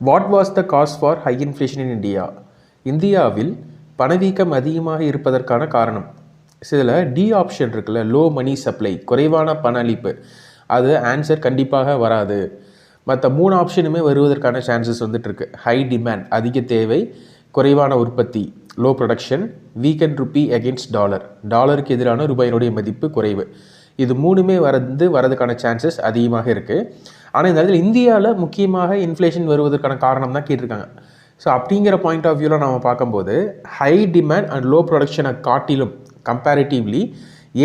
What was the cause for high inflation in India? இந்தியாவில் பணவீக்கம் அதிகமாக இருப்பதற்கான காரணம். இதில் டி ஆப்ஷன் இருக்குல்ல, லோ மணி சப்ளை, குறைவான பண அளிப்பு, அது ஆன்சர் கண்டிப்பாக வராது. மற்ற 3 ஆப்ஷனுமே வருவதற்கான சான்சஸ் வந்துட்டுருக்கு. ஹை டிமாண்ட், அதிக தேவை, குறைவான உற்பத்தி, low production, weekend rupee against dollar, டாலருக்கு எதிரான ரூபாயினுடைய மதிப்பு குறைவு. இது 3மே வரதுக்கான சான்சஸ் அதிகமாக இருக்குது. ஆனால் இந்த இடத்துல இந்தியாவில் முக்கியமாக இன்ஃப்ளேஷன் வருவதற்கான காரணம் தான் கேட்டிருக்காங்க. ஸோ அப்படிங்கிற பாயிண்ட் ஆஃப் வியூவில் நம்ம பார்க்கும்போது ஹை டிமாண்ட் அண்ட் லோ ப்ரொடக்ஷனை காட்டிலும் கம்பேரிட்டிவ்லி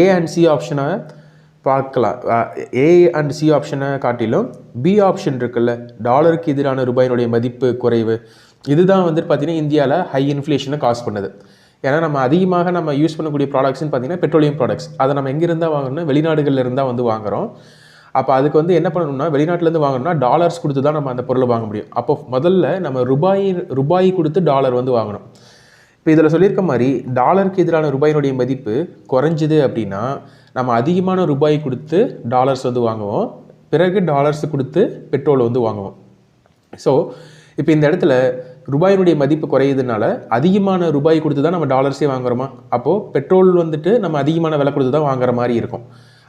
ஏ அண்ட் சி ஆப்ஷனை பார்க்கலாம். ஏ அண்ட் சி ஆப்ஷனை காட்டிலும் பி ஆப்ஷன் இருக்குல்ல, டாலருக்கு எதிரான ரூபாயினுடைய மதிப்பு குறைவு, இதுதான் வந்துட்டு பார்த்திங்கன்னா இந்தியாவில் ஹை இன்ஃப்ளேஷனை காஸ் பண்ணுது. ஏன்னா நம்ம அதிகமாக நம்ம யூஸ் பண்ணக்கூடிய ப்ராடக்ட்ஸ்னு பார்த்திங்கன்னா பெட்ரோலியம் ப்ராடக்ட்ஸ். அதை நம்ம எங்கேருந்தால் வாங்கணும்னா வெளிநாடுகளில் இருந்தால் வந்து வாங்குகிறோம். அப்போ அதுக்கு வந்து என்ன பண்ணணும்னா, வெளிநாட்டிலேருந்து வாங்கணும்னா டாலர்ஸ் கொடுத்து தான் நம்ம அந்த பொருளை வாங்க முடியும். அப்போ முதல்ல நம்ம ரூபாய் கொடுத்து டாலர் வந்து வாங்கணும். இப்போ இதில் சொல்லியிருக்க மாதிரி டாலருக்கு எதிரான ரூபாயினுடைய மதிப்பு குறைஞ்சிது அப்படின்னா நம்ம அதிகமான ரூபாய் கொடுத்து டாலர்ஸ் வந்து வாங்குவோம், பிறகு டாலர்ஸ் கொடுத்து பெட்ரோல் வந்து வாங்குவோம். ஸோ இப்போ இந்த இடத்துல ரூபாயினுடைய மதிப்பு குறையுதுனால அதிகமான ரூபாய் கொடுத்து தான் நம்ம டாலர்ஸே வாங்குறோமா, அப்போது பெட்ரோல் வந்துட்டு நம்ம அதிகமான விலை கொடுத்து தான் வாங்குற மாதிரி இருக்கும்.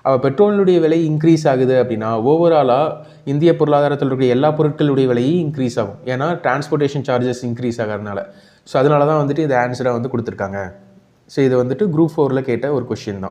அப்போ பெட்ரோலுடைய விலை இன்க்ரீஸ் ஆகுது அப்படின்னா ஓவராலாக இந்திய பொருளாதாரத்தில் இருக்கிற எல்லா பொருட்களுடைய விலையும் இன்க்ரீஸ் ஆகும். ஏன்னா டிரான்ஸ்போர்ட்டேஷன் சார்ஜஸ் இன்க்ரீஸ் ஆகிறதுனால. ஸோ அதனால தான் வந்துட்டு இந்த ஆன்சரை வந்து கொடுத்துருக்காங்க. ஸோ இது வந்துட்டு குரூப் 4ல் கேட்ட ஒரு கொஷின் தான்.